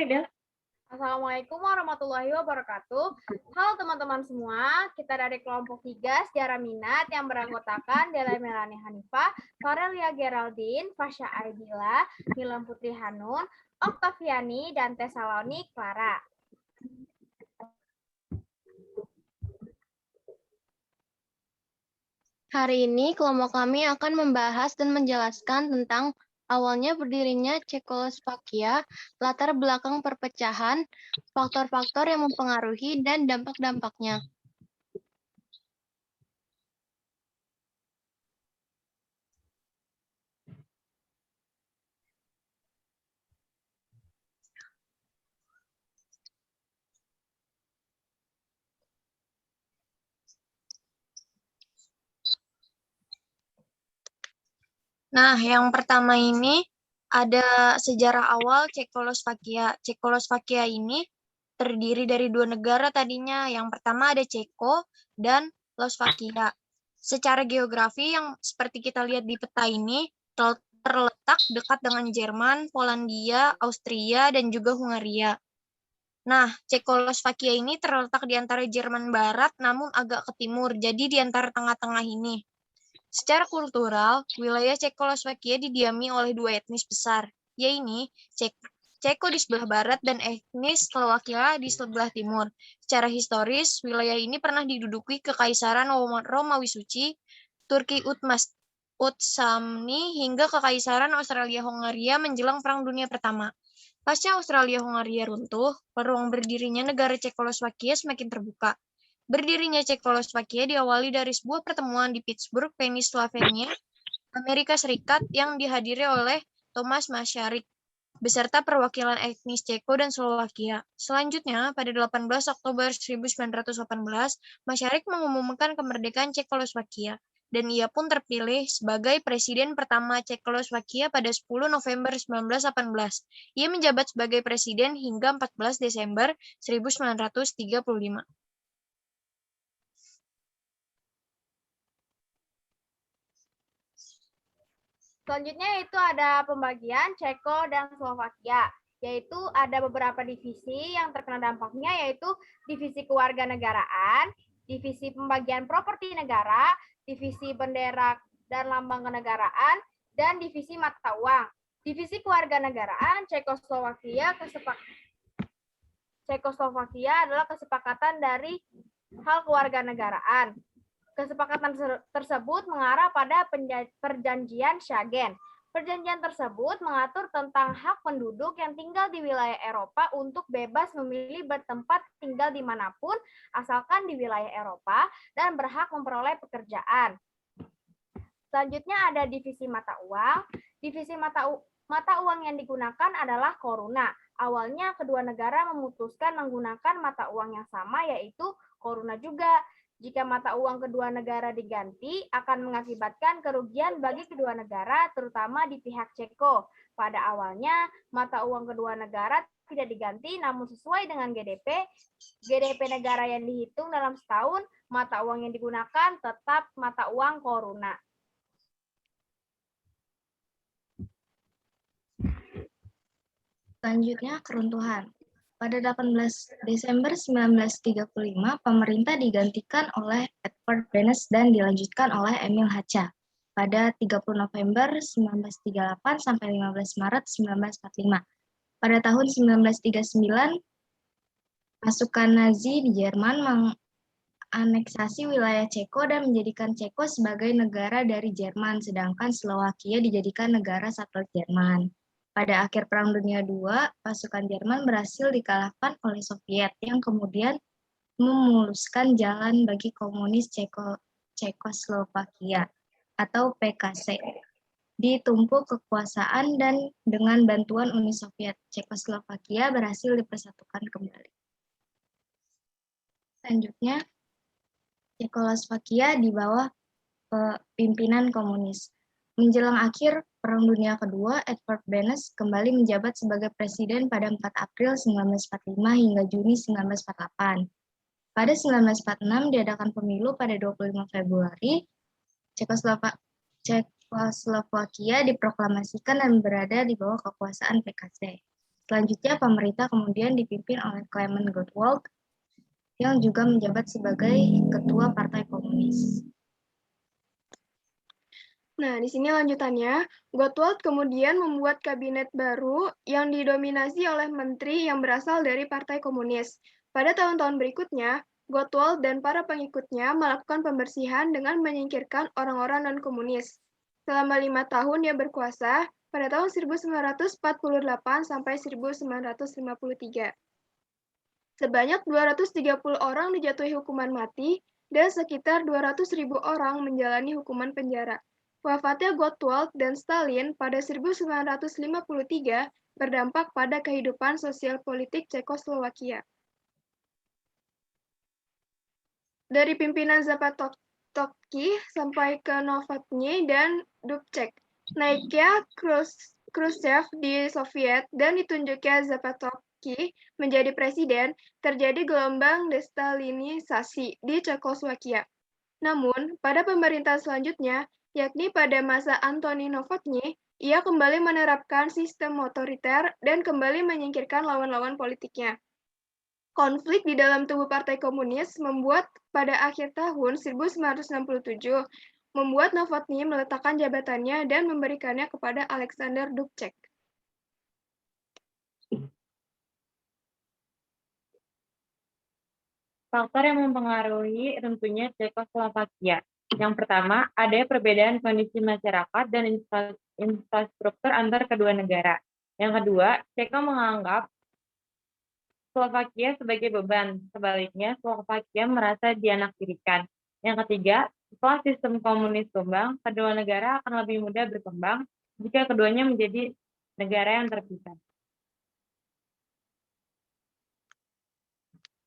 Del. Assalamualaikum warahmatullahi wabarakatuh. Halo teman-teman semua, kita dari kelompok 3 Sejarah Minat yang beranggotakan Dela Melani Hanifah, Farelia Geraldine, Fasya Aidila, Nilam Putri Hanun, Oktaviani, dan Tesaloni Clara. Hari ini kelompok kami akan membahas dan menjelaskan tentang awalnya berdirinya Cekoslovakia, latar belakang perpecahan, faktor-faktor yang mempengaruhi, dan dampak-dampaknya. Nah, yang pertama ini ada sejarah awal Cekoslovakia. Cekoslovakia ini terdiri dari dua negara tadinya. Yang pertama ada Ceko dan Slovakia. Secara geografi yang seperti kita lihat di peta ini terletak dekat dengan Jerman, Polandia, Austria, dan juga Hungaria. Nah, Cekoslovakia ini terletak di antara Jerman Barat namun agak ke timur, jadi di antara tengah-tengah ini. Secara kultural, wilayah Cekoslovakia didiami oleh dua etnis besar, yaitu Ceko di sebelah barat dan etnis Slovakia di sebelah timur. Secara historis, wilayah ini pernah diduduki Kekaisaran Romawi Suci, Turki Utsamni, hingga Kekaisaran Australia-Hongaria menjelang Perang Dunia Pertama. Pasca Australia-Hongaria runtuh, peluang berdirinya negara Cekoslovakia semakin terbuka. Berdirinya Cekoslovakia diawali dari sebuah pertemuan di Pittsburgh, Pennsylvania, Amerika Serikat yang dihadiri oleh Thomas Masaryk beserta perwakilan etnis Ceko dan Slovakia. Selanjutnya, pada 18 Oktober 1918, Masaryk mengumumkan kemerdekaan Cekoslovakia, dan ia pun terpilih sebagai presiden pertama Cekoslovakia pada 10 November 1918. Ia menjabat sebagai presiden hingga 14 Desember 1935. Selanjutnya itu ada pembagian Ceko dan Slovakia, yaitu ada beberapa divisi yang terkena dampaknya, yaitu divisi kewarganegaraan, divisi pembagian properti negara, divisi bendera dan lambang kenegaraan, dan divisi mata uang. Divisi kewarganegaraan Cekoslovakia adalah kesepakatan dari hal kewarganegaraan. Kesepakatan tersebut mengarah pada perjanjian Schengen. Perjanjian tersebut mengatur tentang hak penduduk yang tinggal di wilayah Eropa untuk bebas memilih bertempat tinggal dimanapun, asalkan di wilayah Eropa, dan berhak memperoleh pekerjaan. Selanjutnya ada divisi mata uang. Divisi mata uang yang digunakan adalah koruna. Awalnya kedua negara memutuskan menggunakan mata uang yang sama, yaitu koruna juga. Jika mata uang kedua negara diganti, akan mengakibatkan kerugian bagi kedua negara, terutama di pihak Ceko. Pada awalnya, mata uang kedua negara tidak diganti, namun sesuai dengan GDP negara yang dihitung dalam setahun, mata uang yang digunakan tetap mata uang koruna. Selanjutnya, keruntuhan. Pada 18 Desember 1935, pemerintah digantikan oleh Edvard Beneš dan dilanjutkan oleh Emil Hacha. Pada 30 November 1938 sampai 15 Maret 1945. Pada tahun 1939, pasukan Nazi di Jerman menganeksasi wilayah Ceko dan menjadikan Ceko sebagai negara dari Jerman, sedangkan Slovakia dijadikan negara satelit Jerman. Pada akhir Perang Dunia II, pasukan Jerman berhasil dikalahkan oleh Soviet yang kemudian memuluskan jalan bagi komunis Cekoslovakia atau PKC. Ditumpuk kekuasaan dan dengan bantuan Uni Soviet, Cekoslovakia berhasil dipersatukan kembali. Selanjutnya, Cekoslovakia di bawah pimpinan komunis. Menjelang akhir Perang Dunia Kedua, Edvard Beneš kembali menjabat sebagai presiden pada 4 April 1945 hingga Juni 1948. Pada 1946 diadakan pemilu pada 25 Februari, Cekoslovakia diproklamasikan dan berada di bawah kekuasaan PKC. Selanjutnya, pemerintah kemudian dipimpin oleh Clement Gottwald yang juga menjabat sebagai Ketua Partai Komunis. Nah, di sini lanjutannya, Gottwald kemudian membuat kabinet baru yang didominasi oleh menteri yang berasal dari Partai Komunis. Pada tahun-tahun berikutnya, Gottwald dan para pengikutnya melakukan pembersihan dengan menyingkirkan orang-orang non-komunis. Selama 5 tahun dia berkuasa, pada tahun 1948 sampai 1953. Sebanyak 230 orang dijatuhi hukuman mati dan sekitar 200.000 orang menjalani hukuman penjara. Wafatnya Gottwald dan Stalin pada 1953 berdampak pada kehidupan sosial politik Cekoslowakia. Dari pimpinan Zapatovsky sampai ke Novotny dan Dubček, naiknya Khrushchev di Soviet dan ditunjuknya Zapatovsky menjadi presiden, terjadi gelombang destalinisasi di Cekoslowakia. Namun, pada pemerintahan selanjutnya, yakni pada masa Antoni Novotny, ia kembali menerapkan sistem otoriter dan kembali menyingkirkan lawan-lawan politiknya. Konflik di dalam tubuh Partai Komunis membuat pada akhir tahun 1967 membuat Novotny meletakkan jabatannya dan memberikannya kepada Alexander Dubček. Faktor yang mempengaruhi tentunya Cekoslovakia. Yang pertama, ada perbedaan kondisi masyarakat dan infrastruktur antar kedua negara. Yang kedua, Ceko menganggap Slovakia sebagai beban. Sebaliknya, Slovakia merasa dianaktirikan. Yang ketiga, setelah sistem komunis tumbang, kedua negara akan lebih mudah berkembang jika keduanya menjadi negara yang terpisah.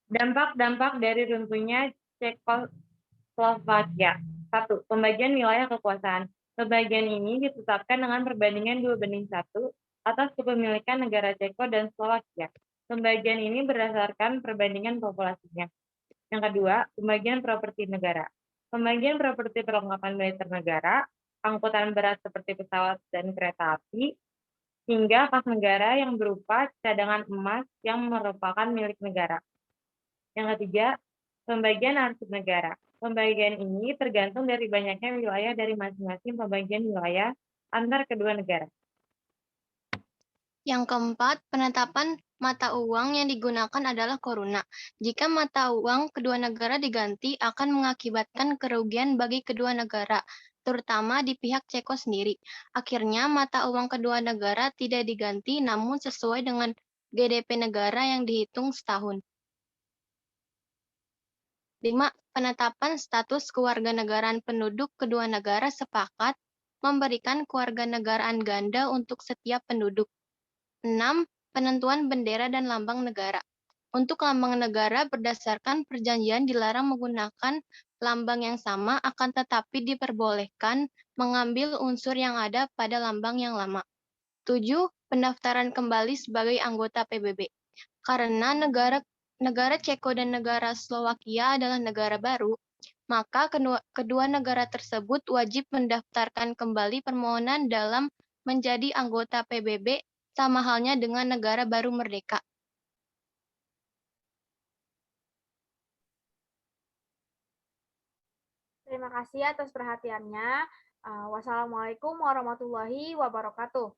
Dampak-dampak dari runtuhnya Cekoslovakia. 1. Pembagian wilayah kekuasaan. Pembagian ini ditetapkan dengan perbandingan 2:1 atas kepemilikan negara Ceko dan Slovakia. Pembagian ini berdasarkan perbandingan populasinya. Yang kedua, pembagian properti negara. Pembagian properti perlengkapan militer negara, angkutan berat seperti pesawat dan kereta api, hingga kas negara yang berupa cadangan emas yang merupakan milik negara. Yang ketiga, pembagian arsip negara. Pembagian ini tergantung dari banyaknya wilayah dari masing-masing pembagian wilayah antar kedua negara. Yang keempat, penetapan mata uang yang digunakan adalah koruna. Jika mata uang kedua negara diganti, akan mengakibatkan kerugian bagi kedua negara, terutama di pihak Ceko sendiri. Akhirnya, mata uang kedua negara tidak diganti, namun sesuai dengan GDP negara yang dihitung setahun. 5. Penetapan status kewarganegaraan penduduk kedua negara sepakat memberikan kewarganegaraan ganda untuk setiap penduduk. 6. Penentuan bendera dan lambang negara. Untuk lambang negara berdasarkan perjanjian dilarang menggunakan lambang yang sama, akan tetapi diperbolehkan mengambil unsur yang ada pada lambang yang lama. 7. Pendaftaran kembali sebagai anggota PBB. Karena negara Ceko dan negara Slovakia adalah negara baru, maka kedua negara tersebut wajib mendaftarkan kembali permohonan dalam menjadi anggota PBB sama halnya dengan negara baru merdeka. Terima kasih atas perhatiannya. Wassalamualaikum warahmatullahi wabarakatuh.